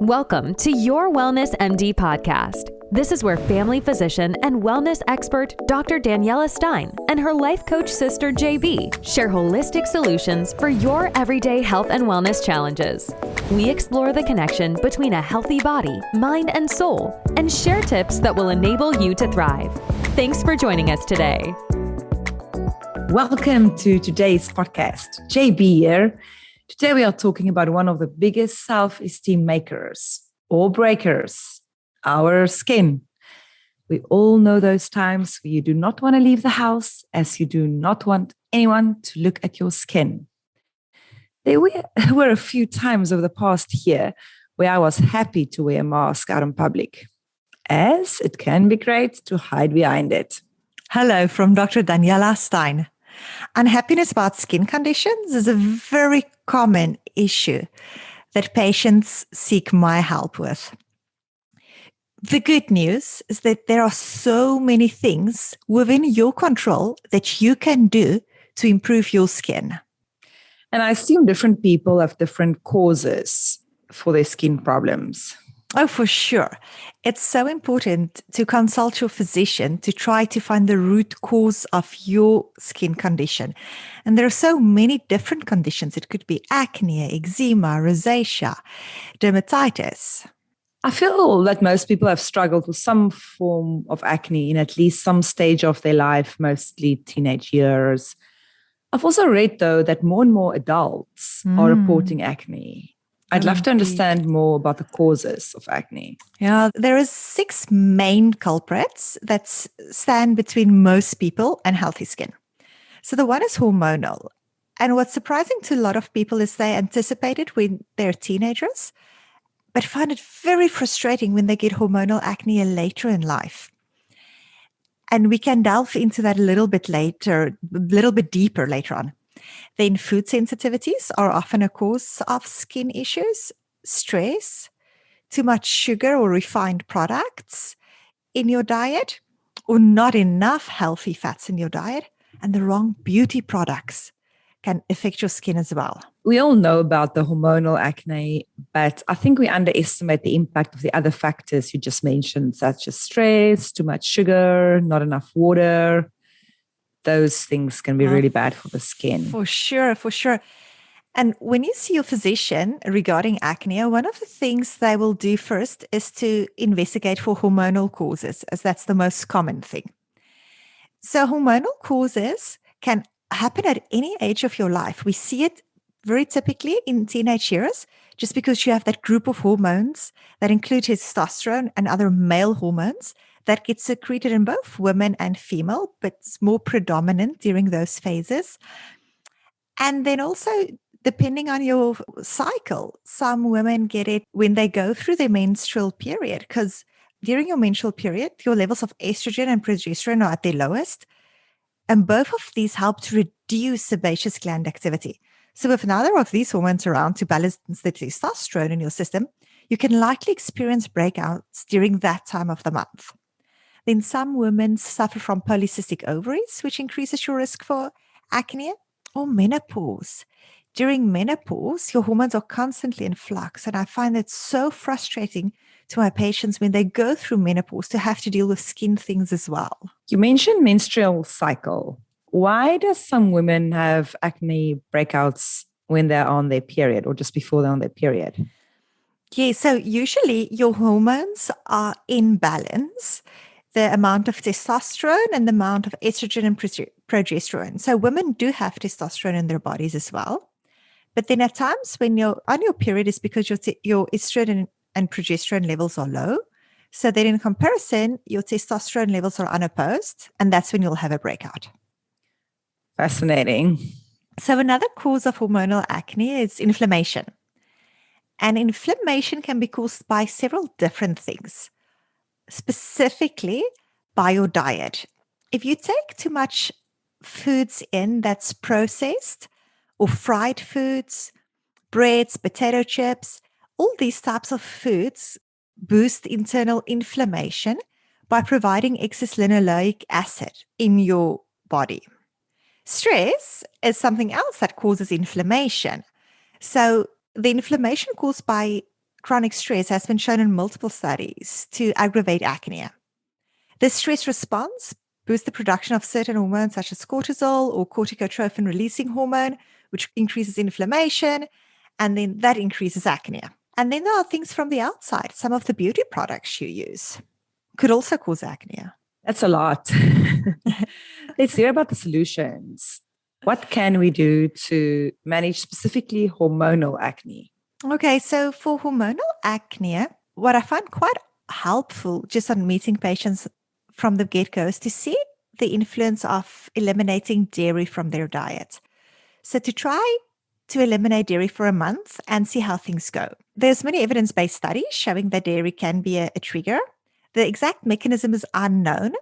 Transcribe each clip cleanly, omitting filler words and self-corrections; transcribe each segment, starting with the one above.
Welcome to Your Wellness MD podcast. This is where family physician and wellness expert Dr. Daniela Steyn and her life coach sister JB share holistic solutions for your everyday health and wellness challenges. We explore the connection between a healthy body, mind, and soul, and share tips that will enable you to thrive. Thanks for joining us today. Welcome to today's podcast. JB here. Today we are talking about one of the biggest self-esteem makers or breakers, our skin. We all know those times where you do not want to leave the house as you do not want anyone to look at your skin. There were a few times over the past year where I was happy to wear a mask out in public, as it can be great to hide behind it. Hello from Dr. Daniela Steyn. Unhappiness about skin conditions is a very common issue that patients seek my help with. The good news is that there are so many things within your control that you can do to improve your skin. And I assume different people have different causes for their skin problems. Oh, for sure. It's so important to consult your physician to try to find the root cause of your skin condition. And there are so many different conditions. It could be acne, eczema, rosacea, dermatitis. I feel that most people have struggled with some form of acne in at least some stage of their life, mostly teenage years. I've also read, though, that more and more adults are reporting acne. I'd love to understand more about the causes of acne. Yeah, there are 6 main culprits that stand between most people and healthy skin. So the one is hormonal. And what's surprising to a lot of people is they anticipate it when they're teenagers, but find it very frustrating when they get hormonal acne later in life. And we can delve into that a little bit deeper later on. Then food sensitivities are often a cause of skin issues, stress, too much sugar or refined products in your diet, or not enough healthy fats in your diet, and the wrong beauty products can affect your skin as well. We all know about the hormonal acne, but I think we underestimate the impact of the other factors you just mentioned, such as stress, too much sugar, not enough water. Those things can be really bad for the skin. For sure. And when you see your physician regarding acne, one of the things they will do first is to investigate for hormonal causes, as that's the most common thing. So hormonal causes can happen at any age of your life. We see it very typically in teenage years, just because you have that group of hormones that include testosterone and other male hormones that gets secreted in both women and female, but it's more predominant during those phases. And then also, depending on your cycle, some women get it when they go through their menstrual period, because during your menstrual period, your levels of estrogen and progesterone are at their lowest. And both of these help to reduce sebaceous gland activity. So if neither of these hormones are around to balance the testosterone in your system, you can likely experience breakouts during that time of the month. Then some women suffer from polycystic ovaries, which increases your risk for acne, or menopause. During menopause, your hormones are constantly in flux, and I find it so frustrating to my patients when they go through menopause to have to deal with skin things as well. You mentioned menstrual cycle. Why do some women have acne breakouts when they're on their period or just before they're on their period? Yeah, so usually your hormones are in balance, the amount of testosterone and the amount of estrogen and progesterone. So women do have testosterone in their bodies as well. But then at times when you're on your period, it's because your estrogen and progesterone levels are low. So then in comparison, your testosterone levels are unopposed, and that's when you'll have a breakout. Fascinating. So another cause of hormonal acne is inflammation. And inflammation can be caused by several different things, specifically by your diet. If you take too much foods in that's processed or fried foods, breads, potato chips, all these types of foods boost internal inflammation by providing excess linoleic acid in your body. Stress is something else that causes inflammation. So the inflammation caused by chronic stress has been shown in multiple studies to aggravate acne. This stress response boosts the production of certain hormones such as cortisol or corticotrophin-releasing hormone, which increases inflammation, and then that increases acne. And then there are things from the outside. Some of the beauty products you use could also cause acne. That's a lot. Let's hear about the solutions. What can we do to manage specifically hormonal acne? Okay, so for hormonal acne, what I find quite helpful just on meeting patients from the get-go is to see the influence of eliminating dairy from their diet. So to try to eliminate dairy for a month and see how things go. There's many evidence-based studies showing that dairy can be a trigger. The exact mechanism is unknown.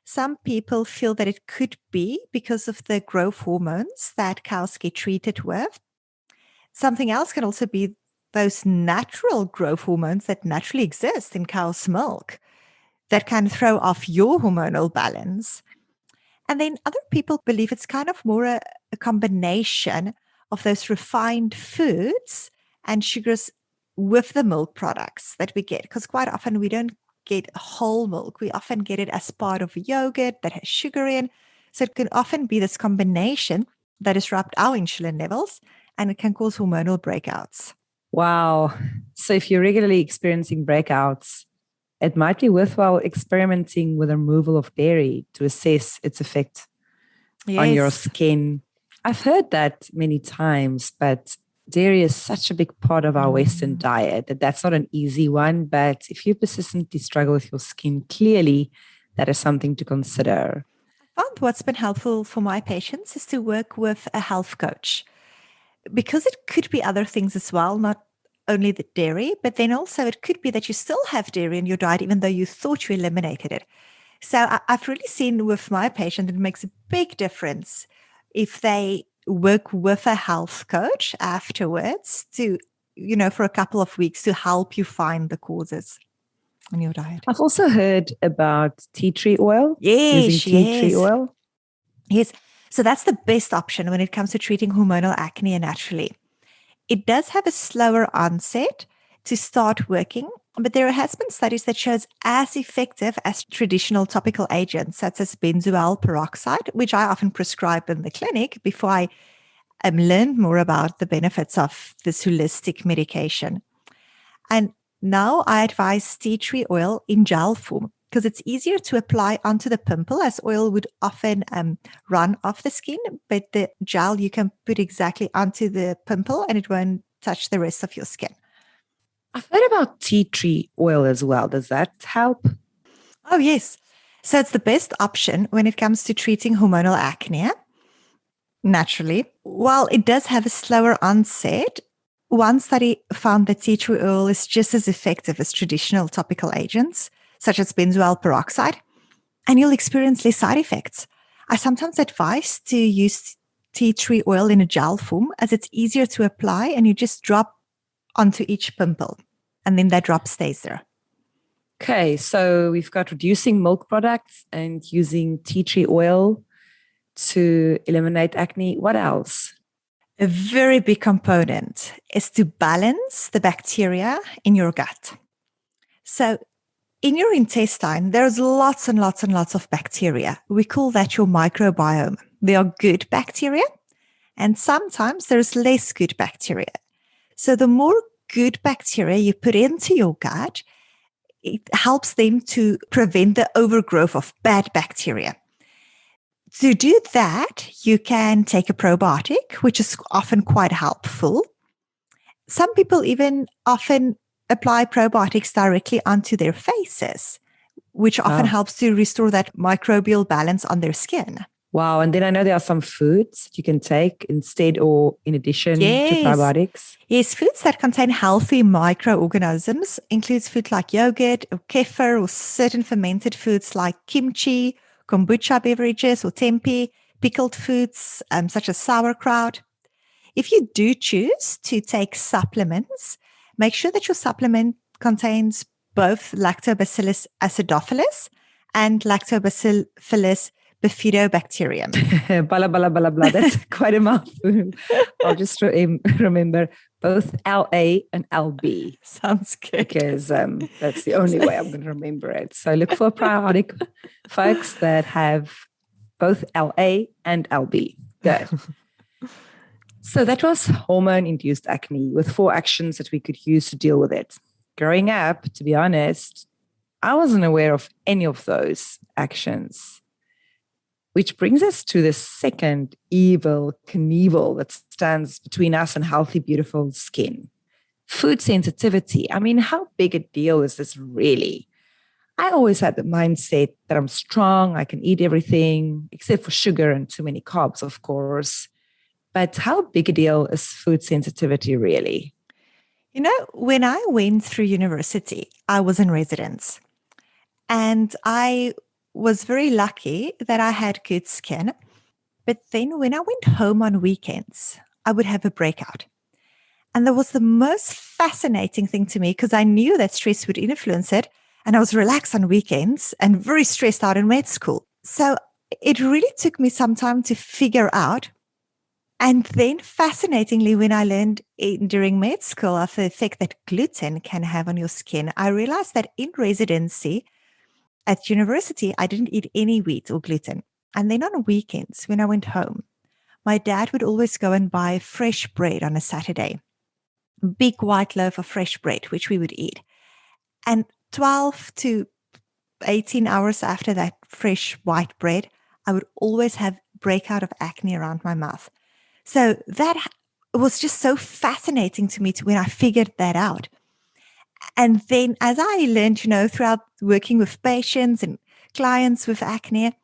Some people feel that it could be because of the growth hormones that cows get treated with. Something else can also be those natural growth hormones that naturally exist in cow's milk that can throw off your hormonal balance. And then other people believe it's kind of more a combination of those refined foods and sugars with the milk products that we get, because quite often we don't get whole milk. We often get it as part of a yogurt that has sugar in. So it can often be this combination that disrupt our insulin levels, and it can cause hormonal breakouts. Wow. So if you're regularly experiencing breakouts, it might be worthwhile experimenting with the removal of dairy to assess its effect on your skin. I've heard that many times, but dairy is such a big part of our Western diet that that's not an easy one. But if you persistently struggle with your skin, clearly that is something to consider. I found what's been helpful for my patients is to work with a health coach, because it could be other things as well, not only the dairy, but then also it could be that you still have dairy in your diet, even though you thought you eliminated it. So I've really seen with my patient, it makes a big difference if they work with a health coach afterwards to, for a couple of weeks to help you find the causes in your diet. I've also heard about tea tree oil. Yes, using tea tree oil. Yes. So that's the best option when it comes to treating hormonal acne naturally. It does have a slower onset to start working, but there has been studies that shows as effective as traditional topical agents such as benzoyl peroxide, which I often prescribe in the clinic before I learned more about the benefits of this holistic medication. And now I advise tea tree oil in gel form because it's easier to apply onto the pimple, as oil would often run off the skin, but the gel you can put exactly onto the pimple and it won't touch the rest of your skin. I've heard about tea tree oil as well. Does that help? Oh, yes. So it's the best option when it comes to treating hormonal acne naturally. While it does have a slower onset, one study found that tea tree oil is just as effective as traditional topical agents, such as benzoyl peroxide, and you'll experience less side effects. I sometimes advise to use tea tree oil in a gel form as it's easier to apply and you just drop onto each pimple and then that drop stays there. Okay, so we've got reducing milk products and using tea tree oil to eliminate acne. What else? A very big component is to balance the bacteria in your gut. So in your intestine, there's lots and lots and lots of bacteria. We call that your microbiome. They are good bacteria, and sometimes there's less good bacteria. So the more good bacteria you put into your gut, it helps them to prevent the overgrowth of bad bacteria. To do that, you can take a probiotic, which is often quite helpful. Some people even often apply probiotics directly onto their faces, which often helps to restore that microbial balance on their skin. Wow. And then I know there are some foods you can take instead or in addition to probiotics. Yes, foods that contain healthy microorganisms includes food like yogurt or kefir or certain fermented foods like kimchi, kombucha beverages or tempeh, pickled foods such as sauerkraut. If you do choose to take supplements, make sure that your supplement contains both Lactobacillus acidophilus and Lactobacillus bifidobacterium. Blah, blah, blah, blah. That's quite a mouthful. I'll just remember both LA and LB. Sounds good. Because that's the only way I'm going to remember it. So look for probiotic folks that have both LA and LB. Good. So that was hormone-induced acne with 4 actions that we could use to deal with it. Growing up, to be honest, I wasn't aware of any of those actions, which brings us to the second evil Knievel that stands between us and healthy, beautiful skin. Food sensitivity. I mean, how big a deal is this really? I always had the mindset that I'm strong, I can eat everything, except for sugar and too many carbs, of course. But how big a deal is food sensitivity really? You know, when I went through university, I was in residence. And I was very lucky that I had good skin. But then when I went home on weekends, I would have a breakout. And that was the most fascinating thing to me because I knew that stress would influence it. And I was relaxed on weekends and very stressed out in med school. So it really took me some time to figure out. And then fascinatingly, when I learned during med school of the effect that gluten can have on your skin, I realized that in residency at university, I didn't eat any wheat or gluten. And then on weekends, when I went home, my dad would always go and buy fresh bread on a Saturday, big white loaf of fresh bread, which we would eat. And 12 to 18 hours after that fresh white bread, I would always have breakout of acne around my mouth. So that was just so fascinating to me when I figured that out. And then as I learned, throughout working with patients and clients with acne,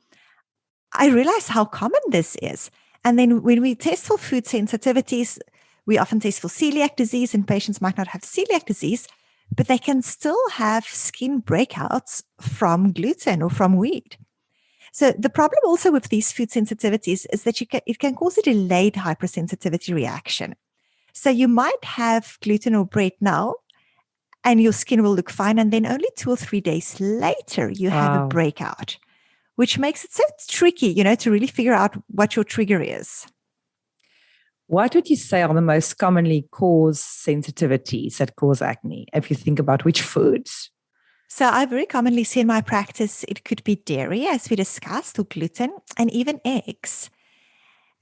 I realized how common this is. And then when we test for food sensitivities, we often test for celiac disease, and patients might not have celiac disease, but they can still have skin breakouts from gluten or from wheat. So the problem also with these food sensitivities is that it can cause a delayed hypersensitivity reaction. So you might have gluten or bread now, and your skin will look fine. And then only 2 or 3 days later, you have a breakout, which makes it so tricky, to really figure out what your trigger is. What would you say are the most commonly caused sensitivities that cause acne, if you think about which foods? So I very commonly see in my practice, it could be dairy, as we discussed, or gluten, and even eggs.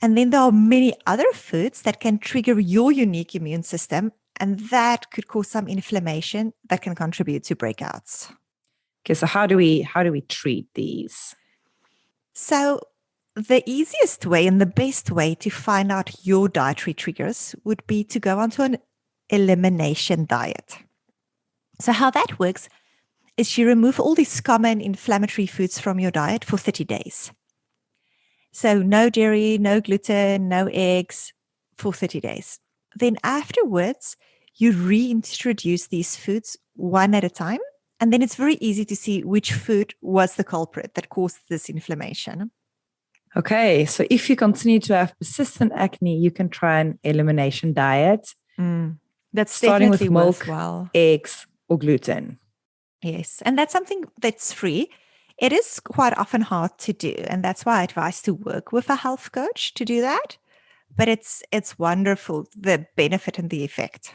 And then there are many other foods that can trigger your unique immune system, and that could cause some inflammation that can contribute to breakouts. Okay, so how do we treat these? So the easiest way and the best way to find out your dietary triggers would be to go onto an elimination diet. So how that works is you remove all these common inflammatory foods from your diet for 30 days. So no dairy, no gluten, no eggs for 30 days. Then afterwards, you reintroduce these foods one at a time. And then it's very easy to see which food was the culprit that caused this inflammation. Okay, so if you continue to have persistent acne, you can try an elimination diet. That's starting with milk, worthwhile. Eggs, or gluten. Yes, and that's something that's free. It is quite often hard to do, and that's why I advise to work with a health coach to do that. But it's wonderful, the benefit and the effect.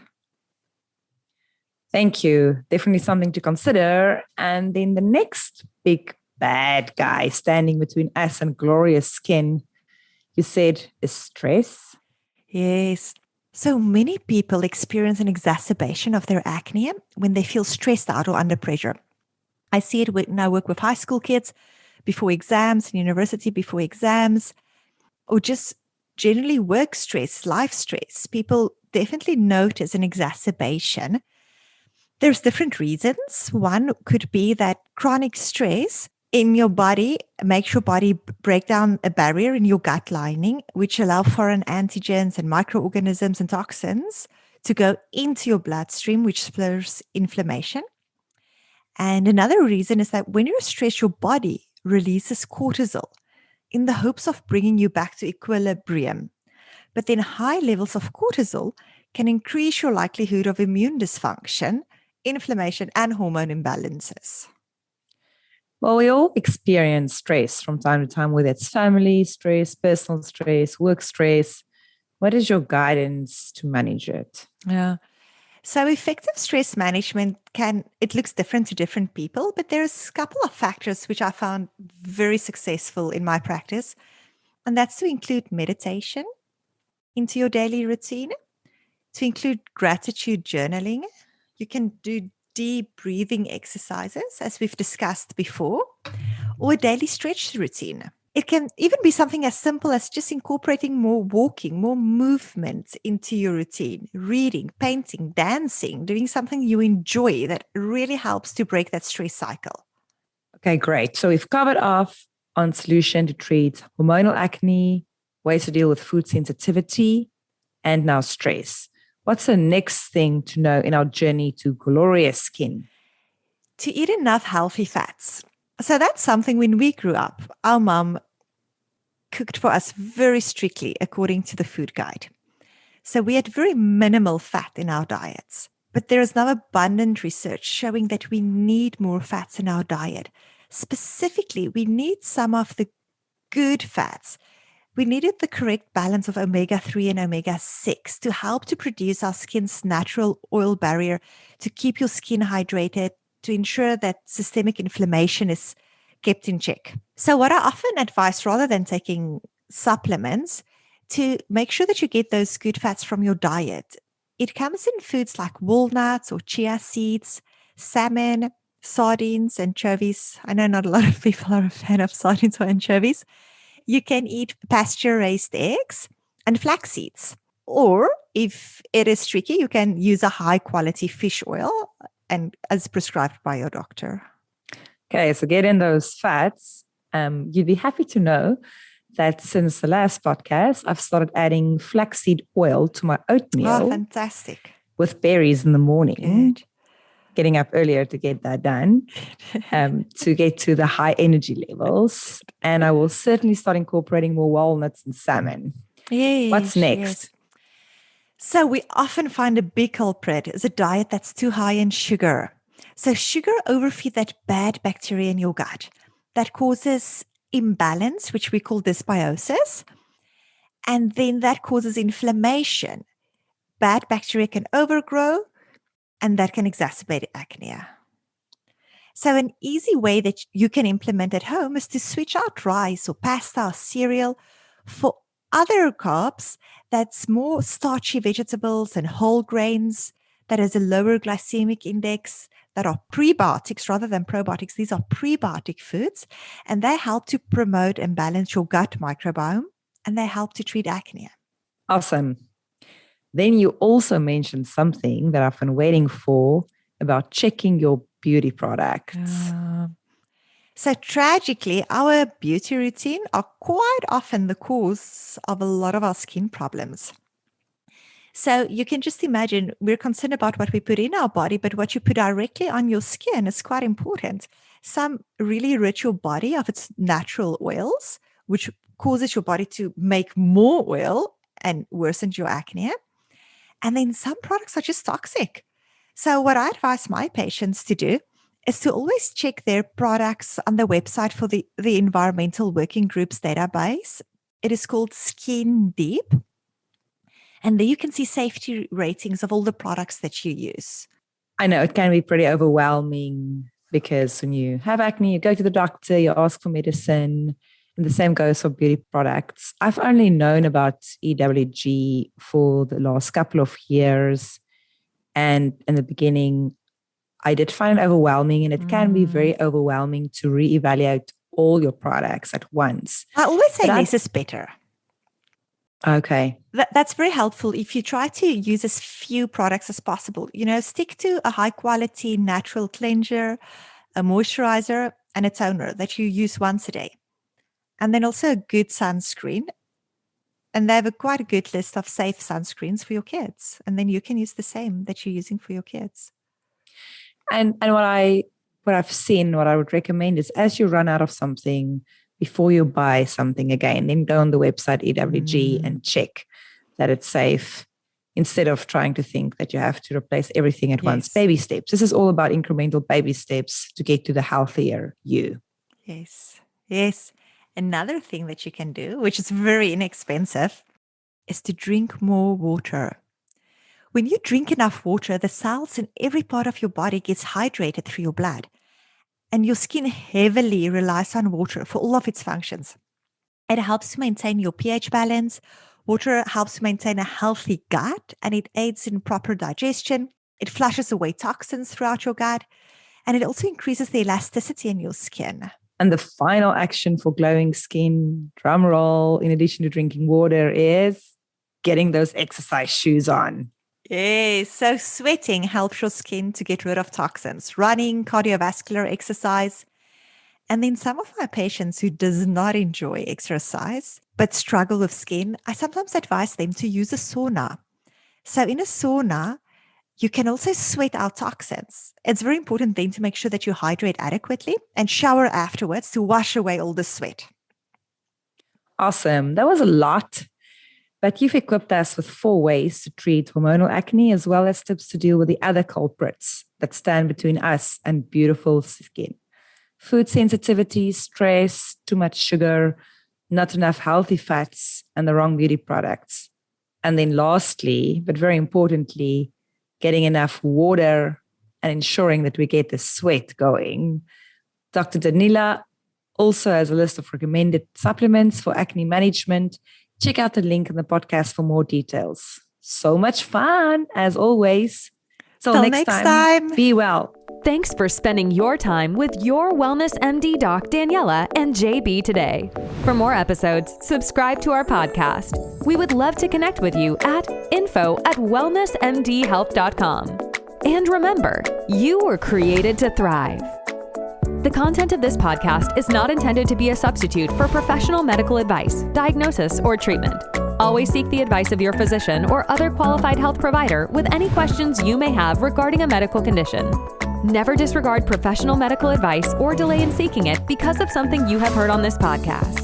Thank you. Definitely something to consider. And then the next big bad guy standing between us and glorious skin, you said, is stress. Yes. So many people experience an exacerbation of their acne when they feel stressed out or under pressure. I see it when I work with high school kids before exams, and university before exams, or just generally work stress, life stress. People definitely notice an exacerbation. There's different reasons. One could be that chronic stress in your body makes your body break down a barrier in your gut lining, which allow foreign antigens and microorganisms and toxins to go into your bloodstream, which spurs inflammation. And another reason is that when you're stressed, your body releases cortisol in the hopes of bringing you back to equilibrium. But then high levels of cortisol can increase your likelihood of immune dysfunction, inflammation, and hormone imbalances. Well, we all experience stress from time to time, whether it's family stress, personal stress, work stress. What is your guidance to manage it? Yeah. So effective stress management it looks different to different people, but there's a couple of factors which I found very successful in my practice. And that's to include meditation into your daily routine, to include gratitude journaling. You can do deep breathing exercises, as we've discussed before, or a daily stretch routine. It can even be something as simple as just incorporating more walking, more movement into your routine, reading, painting, dancing, doing something you enjoy that really helps to break that stress cycle. Okay, great. So we've covered off on solution to treat hormonal acne, ways to deal with food sensitivity, and now stress. What's the next thing to know in our journey to glorious skin? To eat enough healthy fats. So that's something when we grew up, our mom cooked for us very strictly according to the food guide. So we had very minimal fat in our diets. But there is now abundant research showing that we need more fats in our diet. Specifically, we need some of the good fats. We needed the correct balance of omega-3 and omega-6 to help to produce our skin's natural oil barrier, to keep your skin hydrated, to ensure that systemic inflammation is kept in check. So what I often advise, rather than taking supplements, to make sure that you get those good fats from your diet. It comes in foods like walnuts or chia seeds, salmon, sardines, anchovies. I know not a lot of people are a fan of sardines or anchovies. You can eat pasture-raised eggs and flax seeds. Or if it is tricky, you can use a high-quality fish oil and as prescribed by your doctor. Okay, so get in those fats. You'd be happy to know that since the last podcast, I've started adding flaxseed oil to my oatmeal. Oh, fantastic. With berries in the morning. Good. Getting up earlier to get that done, to get to the high energy levels. And I will certainly start incorporating more walnuts and salmon. Yes. What's next? Yes. So we often find a big culprit is a diet that's too high in sugar. So sugar overfeed that bad bacteria in your gut that causes imbalance, which we call dysbiosis. And then that causes inflammation. Bad bacteria can overgrow, and that can exacerbate acne. So an easy way that you can implement at home is to switch out rice or pasta or cereal for other carbs that's more starchy vegetables and whole grains, that has a lower glycemic index, that are prebiotics rather than probiotics. These are prebiotic foods, and they help to promote and balance your gut microbiome, and they help to treat acne. Awesome. Then you also mentioned something that I've been waiting for about checking your beauty products. So tragically, our beauty routine are quite often the cause of a lot of our skin problems. So you can just imagine we're concerned about what we put in our body, but what you put directly on your skin is quite important. Some really rid your body of its natural oils, which causes your body to make more oil and worsens your acne. And then some products are just toxic. So what I advise my patients to do is to always check their products on the website for the Environmental Working Group's database. It is called Skin Deep. And there you can see safety ratings of all the products that you use. I know it can be pretty overwhelming because when you have acne, you go to the doctor, you ask for medicine, and the same goes for beauty products. I've only known about EWG for the last couple of years. And in the beginning, I did find it overwhelming, and it can be very overwhelming to reevaluate all your products at once. I always say less is better. Okay. That's very helpful. If you try to use as few products as possible, stick to a high quality natural cleanser, a moisturizer, and a toner that you use once a day. And then also a good sunscreen. And they have quite a good list of safe sunscreens for your kids. And then you can use the same that you're using for your kids. And what I've seen, what I would recommend is as you run out of something, before you buy something again, then go on the website EWG and check that it's safe, instead of trying to think that you have to replace everything at once. Baby steps. This is all about incremental baby steps to get to the healthier you. Yes. Yes. Another thing that you can do, which is very inexpensive, is to drink more water. When you drink enough water, the cells in every part of your body gets hydrated through your blood. And your skin heavily relies on water for all of its functions. It helps to maintain your pH balance. Water helps maintain a healthy gut, and it aids in proper digestion. It flushes away toxins throughout your gut, and it also increases the elasticity in your skin. And the final action for glowing skin, drum roll, in addition to drinking water, is getting those exercise shoes on. Yes, so sweating helps your skin to get rid of toxins, running, cardiovascular exercise. And then some of my patients who does not enjoy exercise but struggle with skin, I sometimes advise them to use a sauna. So in a sauna, you can also sweat out toxins. It's very important then to make sure that you hydrate adequately and shower afterwards to wash away all the sweat. Awesome. That was a lot. But you've equipped us with 4 ways to treat hormonal acne, as well as tips to deal with the other culprits that stand between us and beautiful skin. Food sensitivities, stress, too much sugar, not enough healthy fats, and the wrong beauty products. And then lastly, but very importantly, getting enough water and ensuring that we get the sweat going. Dr. Daniela also has a list of recommended supplements for acne management. Check out the link in the podcast for more details. So much fun, as always. Till next time, be well. Thanks for spending your time with your Wellness MD Doc Daniela and JB today. For more episodes, subscribe to our podcast. We would love to connect with you at info@wellnessmdhealth.com. And remember, you were created to thrive. The content of this podcast is not intended to be a substitute for professional medical advice, diagnosis, or treatment. Always seek the advice of your physician or other qualified health provider with any questions you may have regarding a medical condition. Never disregard professional medical advice or delay in seeking it because of something you have heard on this podcast.